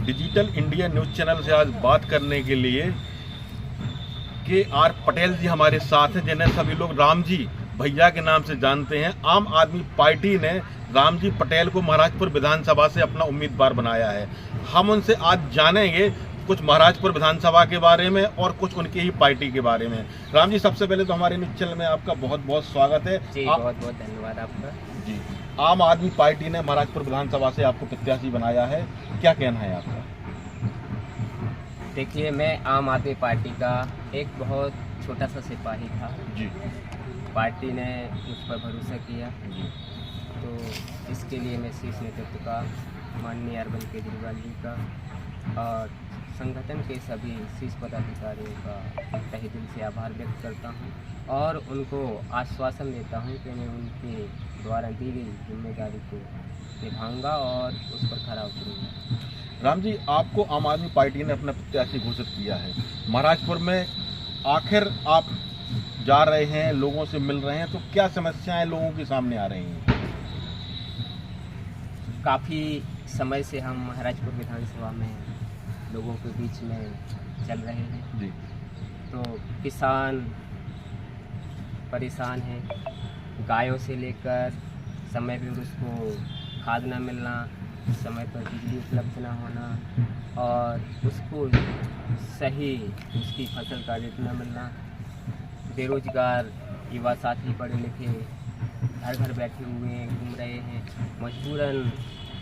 Digital India news channel से आज बात करने के लिए KR पटेल जी हमारे साथ हैं, जिन्हें सभी लोग राम जी भैया के नाम से जानते हैं। आम आदमी पार्टी ने राम जी पटेल को महाराजपुर विधानसभा से अपना उम्मीदवार बनाया है। हम उनसे आज जानेंगे कुछ महाराजपुर विधानसभा के बारे में और कुछ उनकी ही पार्टी के बारे में। राम जी, सबसे पहले तो हमारे न्यूज़ चैनल में आपका बहुत बहुत स्वागत है जी। बहुत बहुत धन्यवाद आपका जी। आम आदमी पार्टी ने महाराजपुर विधानसभा से आपको प्रत्याशी बनाया है, क्या कहना है आपका? देखिए, मैं आम आदमी पार्टी का एक बहुत छोटा सा सिपाही था जी। पार्टी ने मुझ पर भरोसा किया जी। तो इसके लिए मैं शीर्ष नेतृत्व का, माननीय अरविंद केजरीवाल जी का और संगठन के सभी शीर्ष पदाधिकारियों का तहे दिल से आभार व्यक्त करता हूं और उनको आश्वासन देता हूं कि मैं उनके द्वारा दी गई जिम्मेदारी को निभाऊंगा और उस पर खरा उतरूंगा। राम जी, आपको आम आदमी पार्टी ने अपना प्रत्याशी घोषित किया है महाराजपुर में। आखिर आप जा रहे हैं, लोगों से मिल रहे हैं, तो क्या समस्याएं लोगों के सामने आ रही हैं? काफ़ी समय से हम महाराजपुर विधानसभा में लोगों के बीच में चल रहे हैं जी। तो किसान परेशान हैं, गायों से लेकर समय पर उसको खाद न मिलना, समय पर बिजली उपलब्ध न होना और उसको सही उसकी फसल का रेट न मिलना, बेरोजगार युवा साथी पढ़े लिखे घर घर बैठे हुए हैं, घूम रहे हैं, मजबूरन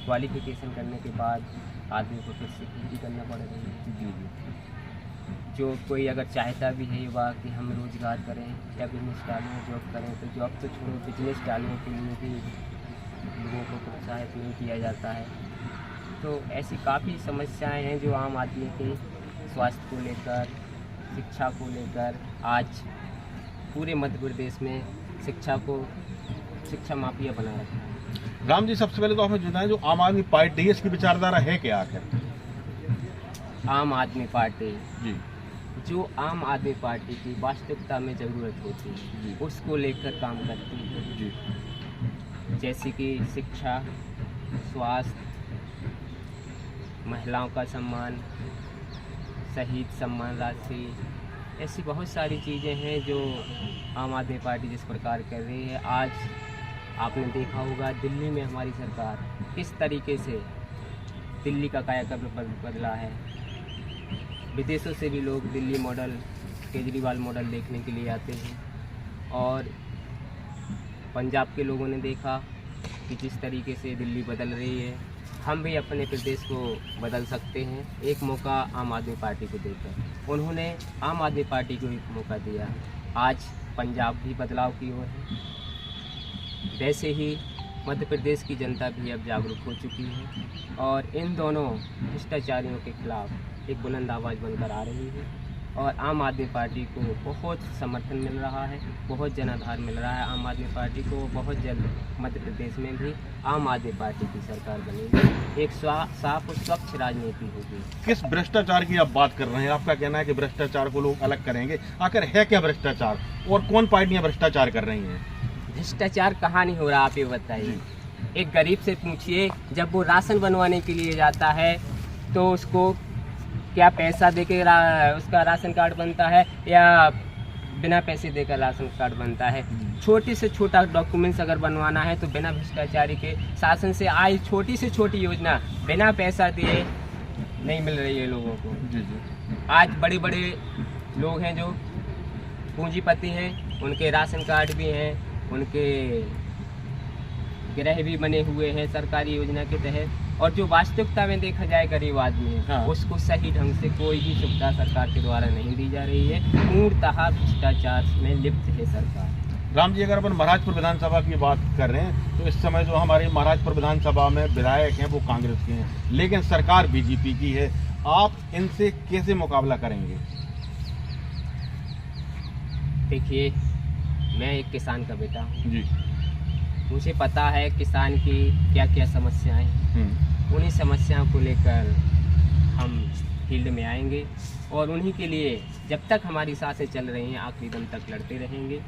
क्वालिफिकेशन करने के बाद आदमी को फिर से खेती करना पड़ रही है। जी। जो कोई अगर चाहता भी है युवा कि हम रोज़गार करें या बिजनेस डालें, जॉब करें, तो जॉब तो छोड़ो, बिजनेस डालने के लिए भी लोगों को प्रोत्साहित नहीं किया जाता है। तो ऐसी काफ़ी समस्याएं हैं जो आम आदमी के स्वास्थ्य को लेकर, शिक्षा को लेकर आज पूरे मध्य प्रदेश में शिक्षा माफिया बना रखा है। राम जी, सबसे पहले तो हमें बताएं, जो आम आदमी पार्टी है इसकी विचारधारा है क्या आखिर? आम आदमी पार्टी जी। जो आम आदमी पार्टी की वास्तविकता में ज़रूरत होती जी। है उसको लेकर काम करती है। जी। जैसे कि शिक्षा, स्वास्थ्य, महिलाओं का सम्मान, शहीद सम्मान राशि, ऐसी बहुत सारी चीज़ें हैं जो आम आदमी पार्टी जिस प्रकार कर रही है। आज आपने देखा होगा दिल्ली में हमारी सरकार किस तरीके से दिल्ली का कायाकल्प बदला है। विदेशों से भी लोग दिल्ली मॉडल, केजरीवाल मॉडल देखने के लिए आते हैं और पंजाब के लोगों ने देखा कि जिस तरीके से दिल्ली बदल रही है, हम भी अपने प्रदेश को बदल सकते हैं एक मौका आम आदमी पार्टी को देकर। उन्होंने आम आदमी पार्टी को एक मौका दिया, आज पंजाब भी बदलाव की ओर है। वैसे ही मध्य प्रदेश की जनता भी अब जागरूक हो चुकी है और इन दोनों भ्रष्टाचारियों के खिलाफ एक बुलंद आवाज़ बनकर आ रही है और आम आदमी पार्टी को बहुत समर्थन मिल रहा है, बहुत जनाधार मिल रहा है आम आदमी पार्टी को। बहुत जल्द मध्य प्रदेश में भी आम आदमी पार्टी की सरकार बनेगी, एक साफ और स्वच्छ राजनीति होगी। किस भ्रष्टाचार की आप बात कर रहे हैं? आपका कहना है कि भ्रष्टाचार को लोग अलग करेंगे, आखिर है क्या भ्रष्टाचार और कौन पार्टियां भ्रष्टाचार कर रही हैं? भ्रष्टाचार कहाँ नहीं हो रहा, आप ये बताइए। एक गरीब से पूछिए, जब वो राशन बनवाने के लिए जाता है तो उसको क्या पैसा देके उसका राशन कार्ड बनता है या बिना पैसे देकर राशन कार्ड बनता है? छोटे से छोटा डॉक्यूमेंट्स अगर बनवाना है तो बिना भ्रष्टाचारी के शासन से आई छोटी से छोटी योजना बिना पैसा दिए नहीं मिल रही है लोगों को। जी जी। आज बड़े बड़े लोग हैं जो पूंजीपति हैं, उनके राशन कार्ड भी हैं, उनके गृह भी बने हुए हैं सरकारी योजना के तहत, और जो वास्तविकता में देखा जाए गरीब आदमी है, हाँ। उसको सही ढंग से कोई भी सुविधा सरकार के द्वारा नहीं दी जा रही है। पूर्णतः भ्रष्टाचार में लिप्त है सरकार। राम जी, अगर अपन महाराजपुर विधानसभा की बात कर रहे हैं तो इस समय जो हमारे महाराजपुर विधानसभा में विधायक हैं वो कांग्रेस के हैं, लेकिन सरकार बीजेपी की है। आप इनसे कैसे मुकाबला करेंगे? देखिए, मैं एक किसान का बेटा हूँ जी। मुझे पता है किसान की क्या क्या समस्याएं हैं। उन्हीं समस्याओं को लेकर हम फील्ड में आएंगे और उन्हीं के लिए जब तक हमारी सांसें चल रही हैं आखिरी दम तक लड़ते रहेंगे।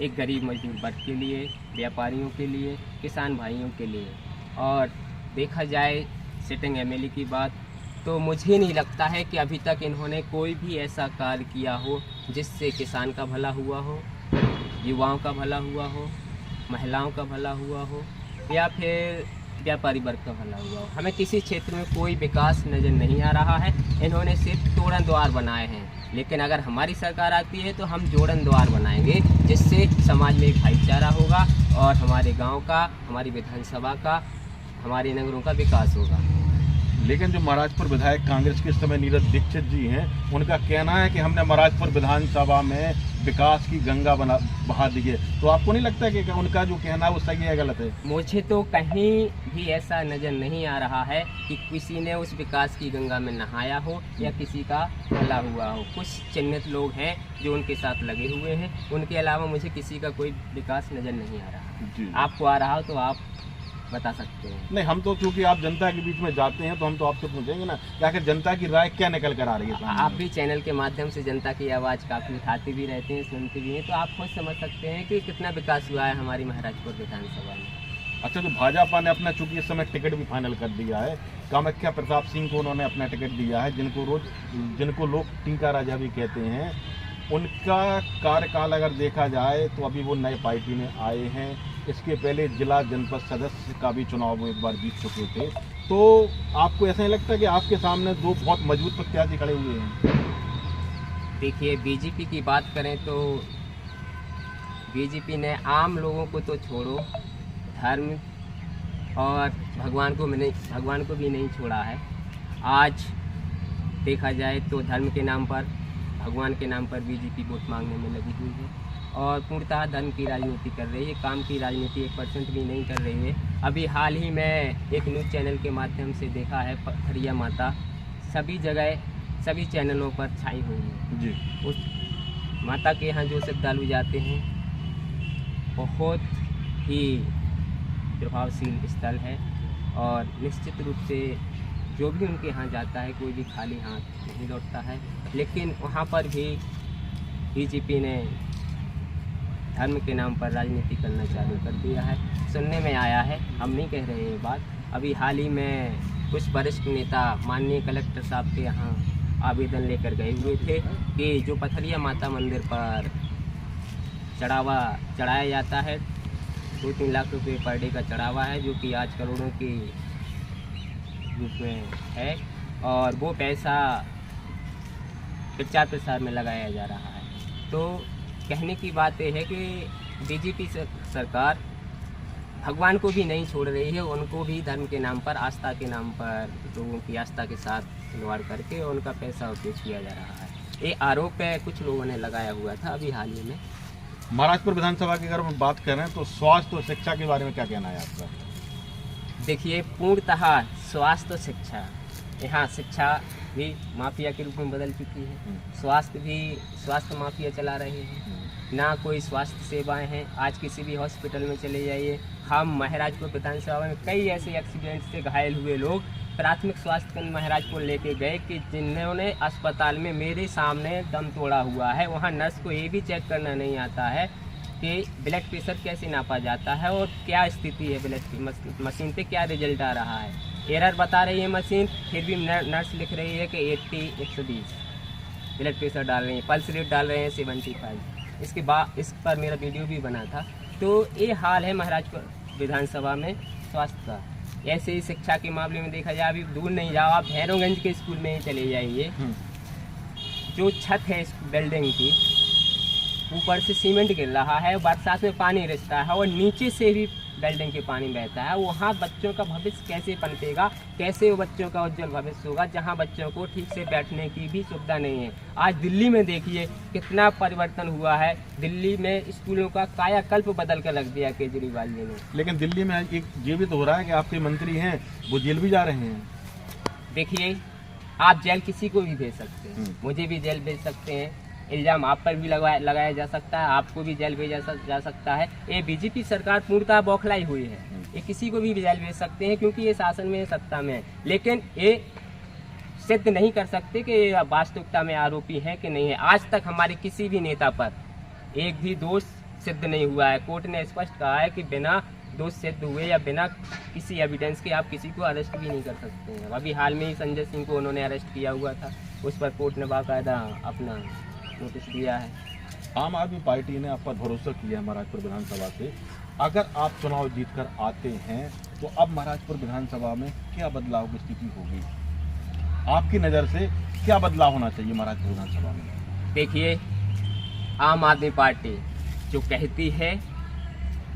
एक गरीब मजदूर वर्ग के लिए, व्यापारियों के लिए, किसान भाइयों के लिए। और देखा जाए सिटिंग एमएलए की बात, तो मुझे नहीं लगता है कि अभी तक इन्होंने कोई भी ऐसा कार्य किया हो जिससे किसान का भला हुआ हो, युवाओं का भला हुआ हो, महिलाओं का भला हुआ हो या फिर व्यापारी वर्ग का भला हुआ हो। हमें किसी क्षेत्र में कोई विकास नज़र नहीं आ रहा है। इन्होंने सिर्फ तोड़न द्वार बनाए हैं, लेकिन अगर हमारी सरकार आती है तो हम जोड़न द्वार बनाएंगे, जिससे समाज में एक भाईचारा होगा और हमारे गांव का, हमारी विधानसभा का, हमारे नगरों का विकास होगा। लेकिन जो महाराजपुर विधायक कांग्रेस के इस समय नीरज दीक्षित जी हैं, उनका कहना है कि हमने महाराजपुर विधानसभा में विकास की गंगा बहा दी है। तो आपको नहीं लगता कि उनका जो कहना है वो सही है, गलत है? मुझे तो कहीं भी ऐसा नज़र नहीं आ रहा है कि किसी ने उस विकास की गंगा में नहाया हो या किसी का भला हुआ हो। कुछ चिन्हित लोग हैं जो उनके साथ लगे हुए हैं, उनके अलावा मुझे किसी का कोई विकास नज़र नहीं आ रहा। आपको आ रहा हो तो आप बता सकते हैं। नहीं, हम तो क्योंकि आप जनता के बीच में जाते हैं तो हम तो आपसे पूछेंगे ना कि आखिर जनता की राय क्या निकल कर आ रही है। आप भी चैनल के माध्यम से जनता की आवाज़ काफ़ी उठाते भी रहते हैं, सुनते भी हैं, तो आप खुद समझ सकते हैं कि कितना विकास हुआ है हमारी महाराजपुर विधानसभा में। अच्छा, तो भाजपा ने अपना चूंकि इस समय टिकट भी फाइनल कर दिया है, कामाख्या प्रताप सिंह को उन्होंने अपना टिकट दिया है, जिनको लोग टीका राजा भी कहते हैं। उनका कार्यकाल अगर देखा जाए तो अभी वो नए पार्टी में आए हैं। इसके पहले जिला जनपद सदस्य का भी चुनाव वो एक बार जीत चुके थे। तो आपको ऐसा नहीं लगता कि आपके सामने दो बहुत मजबूत प्रत्याशी खड़े हुए हैं? देखिए, बीजेपी की बात करें तो बीजेपी ने आम लोगों को तो छोड़ो, धर्म और भगवान को भी नहीं छोड़ा है। आज देखा जाए तो धर्म के नाम पर, भगवान के नाम पर बीजेपी वोट मांगने में लगी हुई है और पूर्णतः धर्म की राजनीति कर रही है, काम की राजनीति 1% भी नहीं कर रही है। अभी हाल ही में एक न्यूज़ चैनल के माध्यम से देखा है, पथरिया माता सभी जगह, सभी चैनलों पर छाई हुई है जी। उस माता के यहाँ जो श्रद्धालु जाते हैं, बहुत ही प्रभावशील स्थल है और निश्चित रूप से जो भी उनके यहाँ जाता है कोई भी खाली हाथ नहीं लौटता है। लेकिन वहाँ पर भी बीजेपी ने धर्म के नाम पर राजनीति करना चालू कर दिया है। सुनने में आया है, हम नहीं कह रहे ये बात, अभी हाल ही में कुछ वरिष्ठ नेता माननीय कलेक्टर साहब के यहाँ आवेदन लेकर गए हुए थे कि जो पथरिया माता मंदिर पर चढ़ाया जाता है, 2-3 लाख रुपए पर डे का चढ़ावा है, जो कि आज करोड़ों के रूप में है, और वो पैसा प्रचार प्रसार में लगाया जा रहा है। तो कहने की बात यह है कि बीजेपी सरकार भगवान को भी नहीं छोड़ रही है, उनको भी धर्म के नाम पर, आस्था के नाम पर लोगों की आस्था के साथ खिलवाड़ करके उनका पैसा उपयोग किया जा रहा है। ये आरोप है कुछ लोगों ने लगाया हुआ था अभी हाल ही में। महाराजपुर विधानसभा की अगर हम बात करें तो स्वास्थ्य और शिक्षा के बारे में क्या कहना है आपका? देखिए, पूर्णतः स्वास्थ्य और शिक्षा, यहाँ शिक्षा भी माफिया के रूप में बदल चुकी है, स्वास्थ्य माफिया चला रहे हैं, ना कोई स्वास्थ्य सेवाएं हैं। आज किसी भी हॉस्पिटल में चले जाइए, हम महाराजपुर विधानसभा में कई ऐसे एक्सीडेंट से घायल हुए लोग प्राथमिक स्वास्थ्य केंद्र महाराजपुर लेके गए कि जिन्होंने अस्पताल में मेरे सामने दम तोड़ा हुआ है। वहाँ नर्स को ये भी चेक करना नहीं आता है कि ब्लड प्रेशर कैसे नापा जाता है और क्या स्थिति है, ब्लड मशीन पे क्या रिजल्ट आ रहा है। एरर बता रही है मशीन, फिर भी नर्स लिख रही है कि 80/120 ब्लड प्रेशर डाल रही है, पल्स रेट डाल रहे हैं 75। इसके बाद इस पर मेरा वीडियो भी बना था। तो ये हाल है महाराजपुर विधानसभा में स्वास्थ्य का। ऐसे ही शिक्षा के मामले में देखा जाए, अभी दूर नहीं जाओ, आप भैरवगंज के स्कूल में ही चले जाइए, जो छत है इस बिल्डिंग की, ऊपर से सीमेंट गिर रहा है, बरसात में पानी रिसता है और नीचे से भी बिल्डिंग के पानी बहता है। वहाँ बच्चों का भविष्य कैसे पनपेगा, कैसे वो बच्चों का उज्जवल भविष्य होगा, जहाँ बच्चों को ठीक से बैठने की भी सुविधा नहीं है। आज दिल्ली में देखिए कितना परिवर्तन हुआ है, दिल्ली में स्कूलों का कायाकल्प बदल कर रख दिया केजरीवाल जी ने। लेकिन दिल्ली में एक ये भी तो हो रहा है कि आपके मंत्री हैं वो जेल भी जा रहे हैं। देखिए, आप जेल किसी को भी भेज सकते हैं, मुझे भी जेल भेज सकते हैं, इल्ज़ाम आप पर भी लगाया जा सकता है, आपको भी जेल भेजा जा सकता है। ये बीजेपी सरकार पूर्णतः बौखलाई हुई है, ये किसी को भी जेल भेज सकते हैं क्योंकि ये शासन में, सत्ता में है। लेकिन ये सिद्ध नहीं कर सकते कि ये वास्तविकता में आरोपी है कि नहीं है। आज तक हमारे किसी भी नेता पर एक भी दोष सिद्ध नहीं हुआ है। कोर्ट ने स्पष्ट कहा है कि बिना दोष सिद्ध हुए या बिना किसी एविडेंस के आप किसी को अरेस्ट भी नहीं कर सकते हैं। अभी हाल में ही संजय सिंह को उन्होंने अरेस्ट किया हुआ था, उस पर कोर्ट ने बाकायदा अपना नोटिस दिया है। आम आदमी पार्टी ने आप पर भरोसा किया है महाराजपुर विधानसभा से। अगर आप चुनाव जीतकर आते हैं तो अब महाराजपुर विधानसभा में क्या बदलाव की स्थिति होगी? आपकी नज़र से क्या बदलाव होना चाहिए महाराजपुर विधानसभा में? देखिए, आम आदमी पार्टी जो कहती है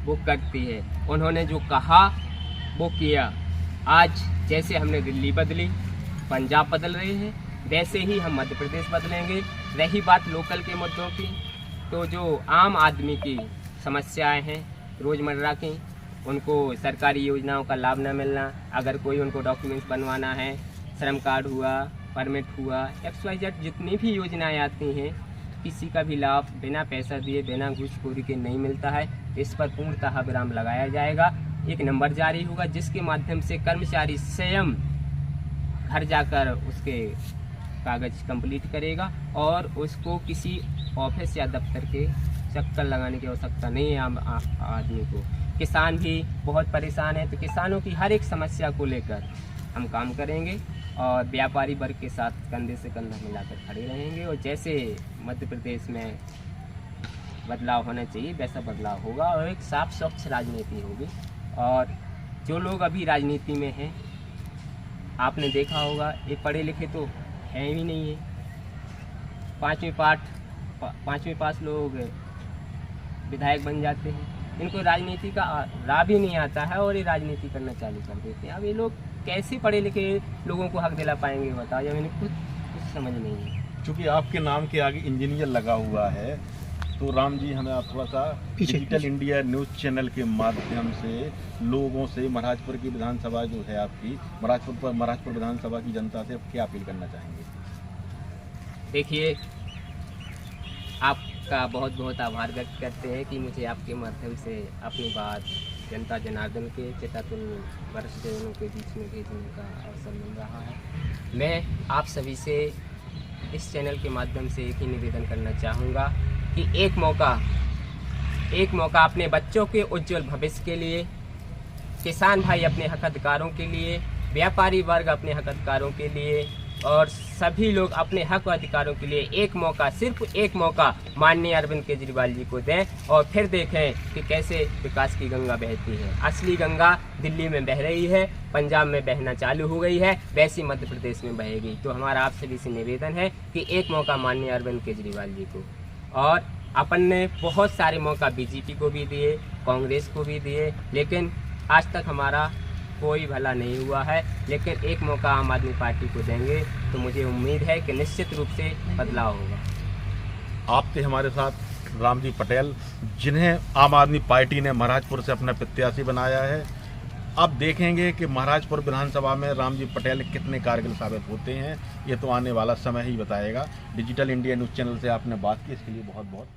वो करती है। उन्होंने जो कहा वो किया। आज जैसे हमने दिल्ली बदली, पंजाब बदल रहे हैं, वैसे ही हम मध्य प्रदेश बदलेंगे। रही बात लोकल के मुद्दों की, तो जो आम आदमी की समस्याएं हैं रोज़मर्रा की, उनको सरकारी योजनाओं का लाभ न मिलना, अगर कोई उनको डॉक्यूमेंट्स बनवाना है, श्रम कार्ड हुआ, परमिट हुआ, XYZ जितनी भी योजनाएं आती हैं, किसी का भी लाभ बिना पैसा दिए, बिना घूसखोरी के नहीं मिलता है। इस पर पूर्णतः विराम लगाया जाएगा। एक नंबर जारी होगा जिसके माध्यम से कर्मचारी स्वयं घर जाकर उसके कागज कंप्लीट करेगा और उसको किसी ऑफिस या दफ्तर के चक्कर लगाने की आवश्यकता नहीं है आम आदमी को। किसान भी बहुत परेशान है, तो किसानों की हर एक समस्या को लेकर हम काम करेंगे और व्यापारी वर्ग के साथ कंधे से कंधा मिलाकर खड़े रहेंगे। और जैसे मध्य प्रदेश में बदलाव होना चाहिए वैसा बदलाव होगा और एक साफ स्वच्छ राजनीति होगी। और जो लोग अभी राजनीति में हैं, आपने देखा होगा, ये पढ़े लिखे तो हैं ही नहीं है। पाँचवीं पास लोग विधायक बन जाते हैं, इनको राजनीति का राह भी नहीं आता है और ये राजनीति करना चालू कर देते हैं। अब ये लोग कैसे पढ़े लिखे लोगों को हक दिला पाएंगे बताओ, या मैंने कुछ समझ नहीं है। क्योंकि आपके नाम के आगे इंजीनियर लगा हुआ है, तो राम जी हमें आप थोड़ा सा डिजिटल इंडिया न्यूज़ चैनल के माध्यम से लोगों से महाराजपुर की विधानसभा जो है आपकी, महाराजपुर विधानसभा की जनता से क्या अपील करना चाहेंगे? देखिए, आपका बहुत बहुत आभार व्यक्त करते हैं कि मुझे आपके माध्यम से अपनी बात जनता जनार्दन के चितातुल्य वरिष्ठजनों के बीच में भेजने का अवसर मिल रहा है। मैं आप सभी से इस चैनल के माध्यम से एक ही निवेदन करना चाहूँगा कि एक मौका अपने बच्चों के उज्जवल भविष्य के लिए, किसान भाई अपने हक अधिकारों के लिए, व्यापारी वर्ग अपने हक अधिकारों के लिए और सभी लोग अपने हक अधिकारों के लिए एक मौका, सिर्फ एक मौका माननीय अरविंद केजरीवाल जी को दें और फिर देखें कि कैसे विकास की गंगा बहती है। असली गंगा दिल्ली में बह रही है, पंजाब में बहना चालू हो गई है, वैसी मध्य प्रदेश में बहेगी। तो हमारा आप सभी से निवेदन है कि एक मौका माननीय अरविंद केजरीवाल जी को। और अपन ने बहुत सारे मौका बीजेपी को भी दिए, कांग्रेस को भी दिए, लेकिन आज तक हमारा कोई भला नहीं हुआ है। लेकिन एक मौका आम आदमी पार्टी को देंगे तो मुझे उम्मीद है कि निश्चित रूप से बदलाव होगा। आप थे हमारे साथ रामजी पटेल, जिन्हें आम आदमी पार्टी ने महाराजपुर से अपना प्रत्याशी बनाया है। अब देखेंगे कि महाराजपुर विधानसभा में रामजी पटेल कितने कारगर साबित होते हैं, ये तो आने वाला समय ही बताएगा। डिजिटल इंडिया न्यूज़ चैनल से आपने बात की, इसके लिए बहुत बहुत